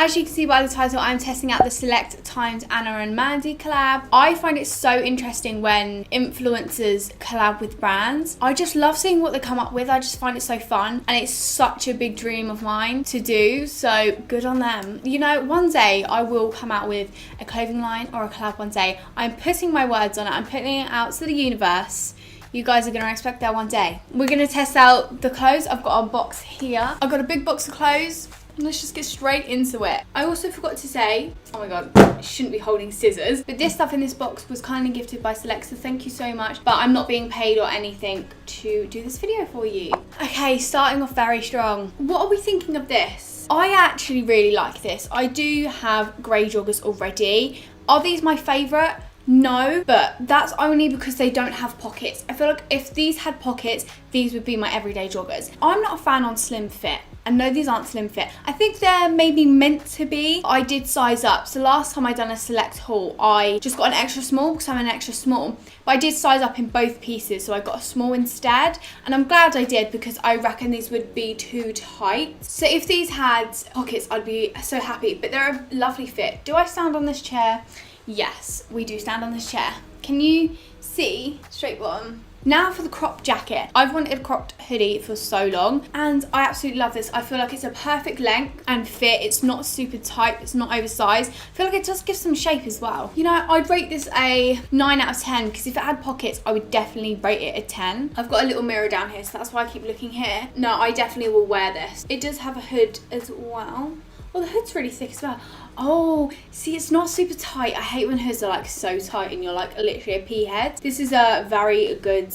As you can see by the title, I'm testing out the Select Times Anna and Mandy collab. I find it so interesting when influencers collab with brands. I just love seeing what they come up with. I just find it so fun, and it's such a big dream of mine to do, so good on them. You know, one day I will come out with a clothing line or a collab one day. I'm putting my words on it. I'm putting it out to the universe. You guys are going to expect that one day. We're going to test out the clothes. I've got a box here. I've got a big box of clothes. Let's just get straight into it. I also forgot to say, oh my god, I shouldn't be holding scissors, but this stuff in this box was kindly gifted by Select, so thank you so much. But I'm not being paid or anything to do this video for you. Okay, starting off very strong. What are we thinking of this? I actually really like this. I do have grey joggers already. Are these my favourite? No, but that's only because they don't have pockets. I feel like if these had pockets, these would be my everyday joggers. I'm not a fan on slim fit. And no, these aren't slim fit. I think they're maybe meant to be. I did size up. So last time I done a Select haul, I just got an extra small because I'm an extra small. But I did size up in both pieces, so I got a small instead. And I'm glad I did because I reckon these would be too tight. So if these had pockets, I'd be so happy. But they're a lovely fit. Do I stand on this chair? Yes, we do stand on this chair. Can you see? Straight bottom. Now for the crop jacket. I've wanted a cropped hoodie for so long, and I absolutely love this. I feel like it's a perfect length and fit. It's not super tight, it's not oversized. I feel like it does give some shape as well. You know, I'd rate this a 9 out of 10 because if it had pockets, I would definitely rate it a 10. I've got a little mirror down here, so that's why I keep looking here. No, I definitely will wear this. It does have a hood as well. Well, the hood's really thick as well. Oh, see, it's not super tight. I hate when hoods are like so tight and you're like literally a pea head. This is a very good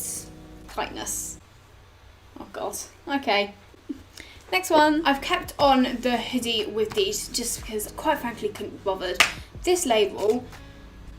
tightness. Oh god. Okay. Next one. I've kept on the hoodie with these just because quite frankly couldn't be bothered. This label,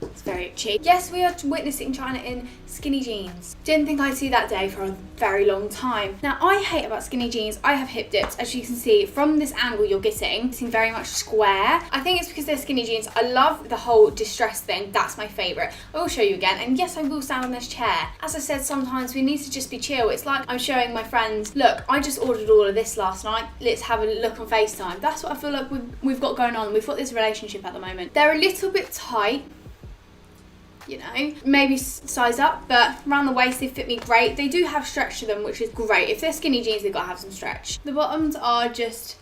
it's very itchy. Yes, we are witnessing Chyna in skinny jeans. Didn't think I'd see that day for a very long time. Now, I hate about skinny jeans, I have hip dips. As you can see from this angle you're getting, it's very much square. I think it's because they're skinny jeans. I love the whole distress thing. That's my favourite. I will show you again. And yes, I will stand on this chair. As I said, sometimes we need to just be chill. It's like I'm showing my friends, look, I just ordered all of this last night. Let's have a look on FaceTime. That's what I feel like we've got going on. We've got this relationship at the moment. They're a little bit tight. You know, maybe size up, but around the waist they fit me great. They do have stretch to them, which is great. If they're skinny jeans, they've got to have some stretch. The bottoms are just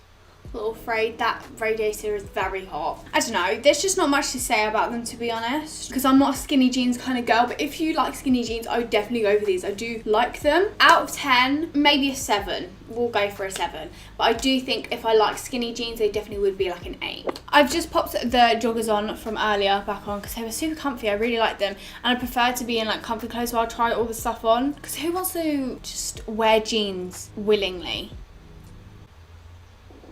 a little frayed. That radiator is very hot. I don't know, there's just not much to say about them, to be honest, because I'm not a skinny jeans kind of girl. But if you like skinny jeans, I would definitely go for these. I do like them. Out of 10, maybe a 7. We'll go for a 7. But I do think if I like skinny jeans, they definitely would be like an 8. I've just popped the joggers on from earlier back on because they were super comfy. I really like them, and I prefer to be in like comfy clothes, so I'll try all the stuff on because who wants to just wear jeans willingly?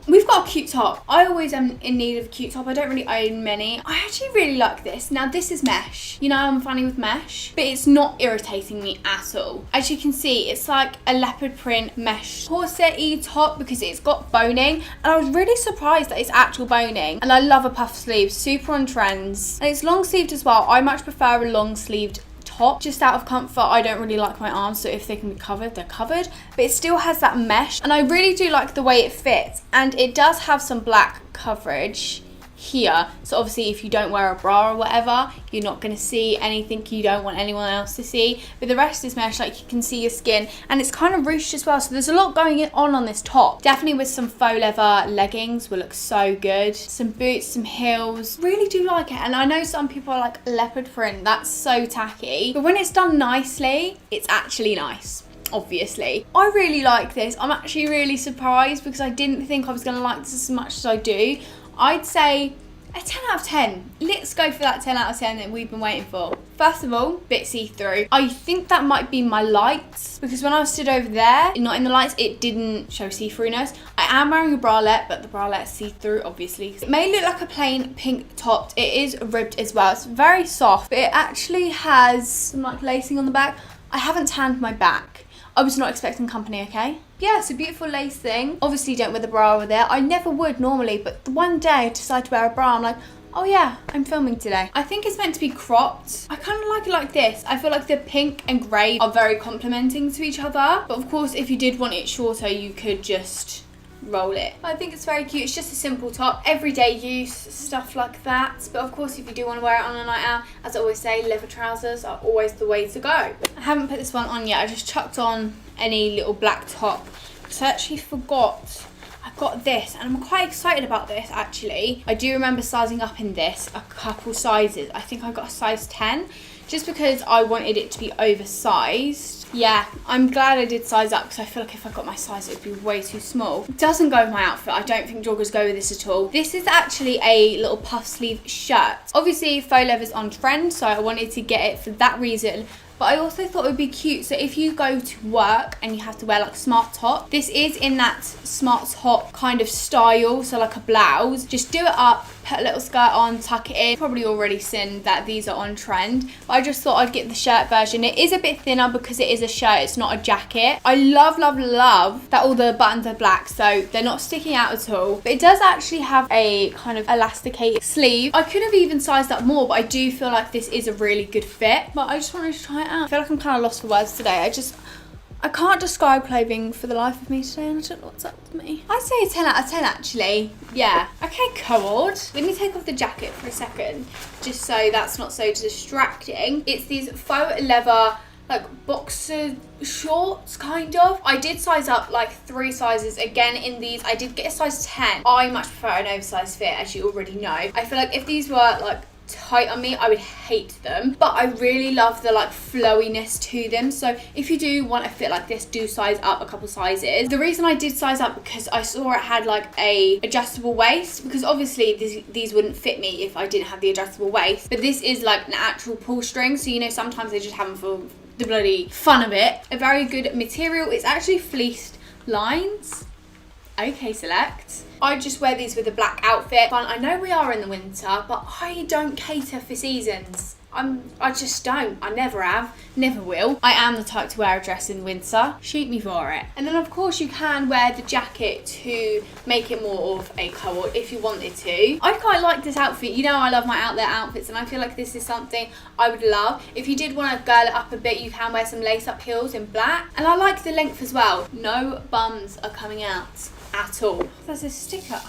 We've got a cute top. I always am in need of a cute top. I don't really own many. I actually really like this. Now this is mesh. You know I'm funny with mesh, but it's not irritating me at all. As you can see, it's like a leopard print mesh corset-y top because it's got boning, and I was really surprised that it's actual boning. And I love a puff sleeve, super on trends. And it's long sleeved as well. I much prefer a long sleeved top. Just out of comfort, I don't really like my arms, so if they can be covered, they're covered. But it still has that mesh, and I really do like the way it fits. And it does have some black coverage here, so obviously if you don't wear a bra or whatever, you're not going to see anything you don't want anyone else to see. But the rest is mesh, like you can see your skin, and it's kind of ruched as well, so there's a lot going on this top. Definitely with some faux leather leggings will look so good. Some boots, some heels, really do like it. And I know some people are like, leopard print, that's so tacky, but when it's done nicely, it's actually nice. Obviously, I really like this. I'm actually really surprised because I didn't think I was going to like this as much as I do. I'd say a 10 out of 10. Let's go for that 10 out of 10 that we've been waiting for. First of all, bit see-through. I think that might be my lights because when I was stood over there, not in the lights, it didn't show see-throughness. I am wearing a bralette, but the bralette's see-through, obviously. It may look like a plain pink top. It is ribbed as well. It's very soft, but it actually has some like lacing on the back. I haven't tanned my back. I was not expecting company, okay? Yeah, it's a beautiful lace thing. Obviously don't wear the bra over there. I never would normally, but the one day I decided to wear a bra, I'm like, oh yeah, I'm filming today. I think it's meant to be cropped. I kind of like it like this. I feel like the pink and grey are very complementing to each other. But of course, if you did want it shorter, you could just roll it. I think it's very cute. It's just a simple top, everyday use, stuff like that. But of course, if you do want to wear it on a night out, as I always say, leather trousers are always the way to go. I haven't put this one on yet. I just chucked on any little black top. So I actually forgot I got this, and I'm quite excited about this actually. I do remember sizing up in this a couple sizes. I think I got a size 10 just because I wanted it to be oversized. Yeah, I'm glad I did size up because I feel like if I got my size it would be way too small. It doesn't go with my outfit. I don't think joggers go with this at all. This is actually a little puff sleeve shirt. Obviously faux leather's on trend, so I wanted to get it for that reason. But I also thought it would be cute. So if you go to work and you have to wear like a smart top, this is in that smart top kind of style. So like a blouse, just do it up, put a little skirt on, tuck it in. Probably already seen that these are on trend. But I just thought I'd get the shirt version. It is a bit thinner because it is a shirt, it's not a jacket. I love, love, love that all the buttons are black, so they're not sticking out at all. But it does actually have a kind of elasticated sleeve. I could have even sized up more, but I do feel like this is a really good fit. But I just wanted to try it out. I feel like I'm kind of lost for words today. I can't describe clothing for the life of me today, and I don't know what's up with me. I'd say a 10 out of 10 actually. Yeah. Okay, Code. Let me take off the jacket for a second, just so that's not so distracting. It's these faux leather, like boxer shorts kind of. I did size up like 3 sizes again in these. I did get a size 10. I much prefer an oversized fit, as you already know. I feel like if these were like tight on me, I would hate them, but I really love the like flowiness to them. So if you do want a fit like this, do size up a couple sizes. The reason I did size up because I saw it had like a adjustable waist, because obviously these wouldn't fit me if I didn't have the adjustable waist, but this is like an actual pull string, so you know sometimes they just have them for the bloody fun of it. A very good material. It's actually fleeced lines. Okay, Select. I just wear these with a black outfit. I know we are in the winter, but I don't cater for seasons. I just don't. I never have, never will. I am the type to wear a dress in winter. Shoot me for it. And then of course you can wear the jacket to make it more of a coat if you wanted to. I quite like this outfit. You know I love my out there outfits, and I feel like this is something I would love. If you did want to girl it up a bit, you can wear some lace up heels in black. And I like the length as well. No bums are coming out at all. There's a sticker.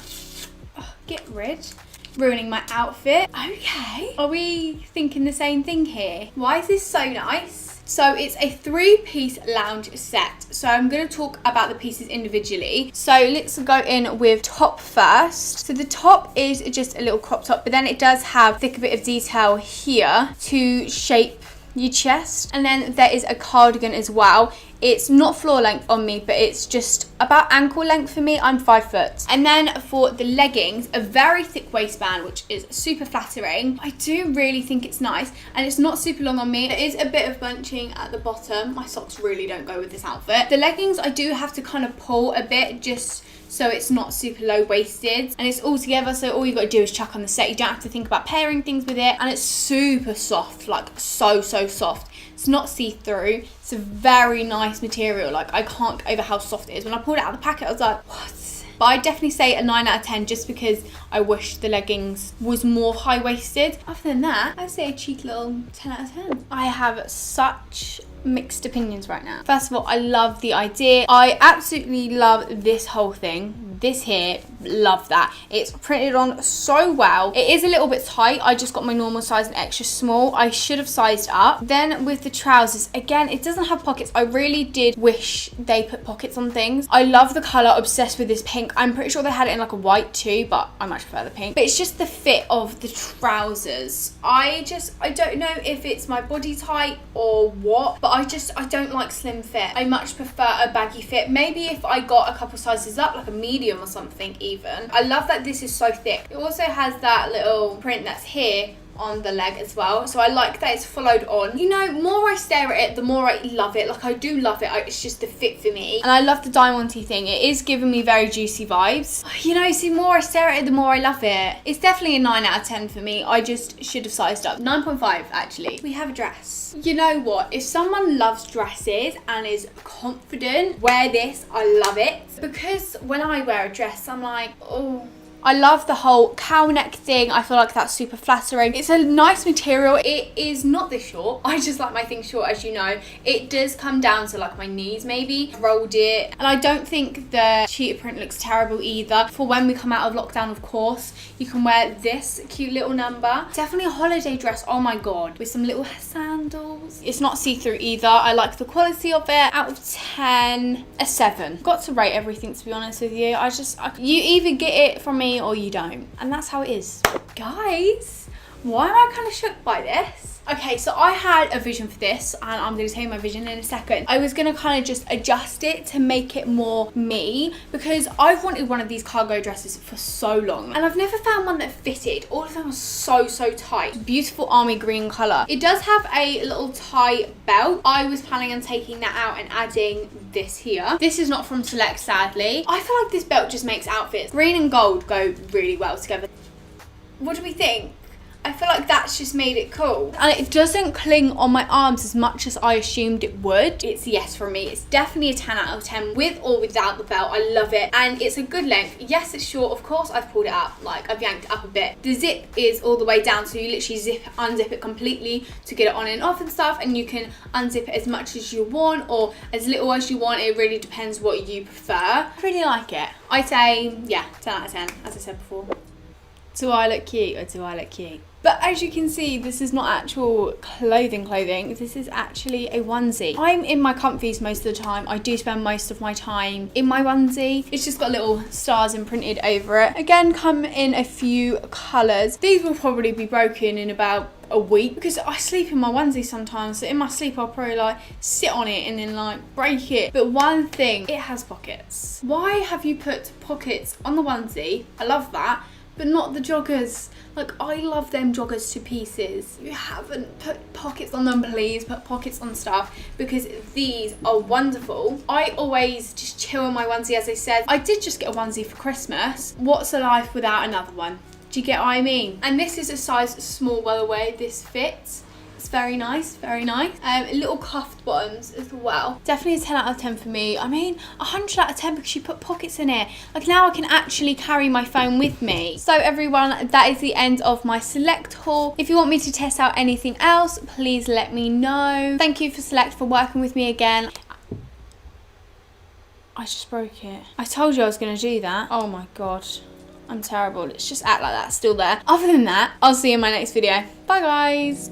Oh, get rid. Ruining my outfit. Okay. Are we thinking the same thing here? Why is this so nice? So it's a 3-piece lounge set. So I'm going to talk about the pieces individually. So let's go in with top first. So the top is just a little crop top, but then it does have a thicker bit of detail here to shape your chest. And then there is a cardigan as well. It's not floor length on me, but it's just about ankle length for me. I'm 5 foot. And then for the leggings, a very thick waistband, which is super flattering. I do really think it's nice, and it's not super long on me. There is a bit of bunching at the bottom. My socks really don't go with this outfit. The leggings, I do have to kind of pull a bit just so it's not super low waisted, and it's all together, so all you got to do is chuck on the set. You don't have to think about pairing things with it, and it's super soft, like so soft. It's not see-through. It's a very nice material. Like, I can't get over how soft it is. When I pulled it out of the packet, I was like, what? But I'd definitely say a 9 out of 10 just because I wish the leggings was more high-waisted. Other than that, I'd say a cheeky little 10 out of 10. I have such mixed opinions right now. First of all, I love the idea. I absolutely love this whole thing. This here, love that. It's printed on so well. It is a little bit tight. I just got my normal size and extra small. I should have sized up. Then with the trousers, again, it doesn't have pockets. I really did wish they put pockets on things. I love the colour, obsessed with this pink. I'm pretty sure they had it in like a white too, but I much prefer the pink. But it's just the fit of the trousers. I don't know if it's my body type or what, but I don't like slim fit. I much prefer a baggy fit. Maybe if I got a couple sizes up, like a medium or something even. I love that this is so thick. It also has that little print that's here on the leg as well, so I like that it's followed on. You know, more I stare at it, the more I love it. Like, I do love it. It's just the fit for me, and I love the diamond-y thing. It is giving me very juicy vibes. You know, see, more I stare at it, the more I love it. It's definitely a 9 out of 10 for me. I just should have sized up. 9.5 actually. We have a dress. You know what, if someone loves dresses and is confident, wear this. I love it, because when I wear a dress, I'm like, oh, I love the whole cow neck thing. I feel like that's super flattering. It's a nice material. It is not this short. I just like my things short, as you know. It does come down to like my knees maybe. I rolled it. And I don't think the cheetah print looks terrible either. For when we come out of lockdown, of course, you can wear this cute little number. Definitely a holiday dress, oh my god, with some little sandals. It's not see-through either. I like the quality of it. Out of 10, a 7. Got to rate everything, to be honest with you. You either get it from me or you don't, and that's how it is. Guys, why am I kind of shook by this? Okay, so I had a vision for this, and I'm going to tell you my vision in a second. I was going to kind of just adjust it to make it more me, because I've wanted one of these cargo dresses for so long, and I've never found one that fitted. All of them are so tight. Beautiful army green colour. It does have a little tie belt. I was planning on taking that out and adding this here. This is not from Select, sadly. I feel like this belt just makes outfits. Green and gold go really well together. What do we think? I feel like that's just made it cool. And it doesn't cling on my arms as much as I assumed it would. It's a yes from me. It's definitely a 10 out of 10 with or without the belt. I love it. And it's a good length. Yes, it's short. Of course, I've pulled it up. Like, I've yanked it up a bit. The zip is all the way down. So you literally unzip it completely to get it on and off and stuff. And you can unzip it as much as you want or as little as you want. It really depends what you prefer. I really like it. I'd say, yeah, 10 out of 10, as I said before. Do I look cute or do I look cute? But as you can see, this is not actual clothing. This is actually a onesie. I'm in my comfies most of the time. I do spend most of my time in my onesie. It's just got little stars imprinted over it. Again, come in a few colours. These will probably be broken in about a week because I sleep in my onesie sometimes. So in my sleep, I'll probably like sit on it and then like break it. But one thing, it has pockets. Why have you put pockets on the onesie? I love that. But not the joggers. Like, I love them joggers to pieces. You haven't put pockets on them, please put pockets on stuff, because these are wonderful. I always just chill in my onesie, as I said. I did just get a onesie for Christmas. What's a life without another one? Do you get what I mean? And this is a size small, by the way. This fits. It's very nice, very nice. Little cuffed bottoms as well. Definitely a 10 out of 10 for me. I mean, 100 out of 10 because you put pockets in it. Like, now I can actually carry my phone with me. So everyone, that is the end of my Select haul. If you want me to test out anything else, please let me know. Thank you for Select for working with me again. I just broke it. I told you I was going to do that. Oh my god. I'm terrible. Let's just act like that's still there. Other than that, I'll see you in my next video. Bye guys.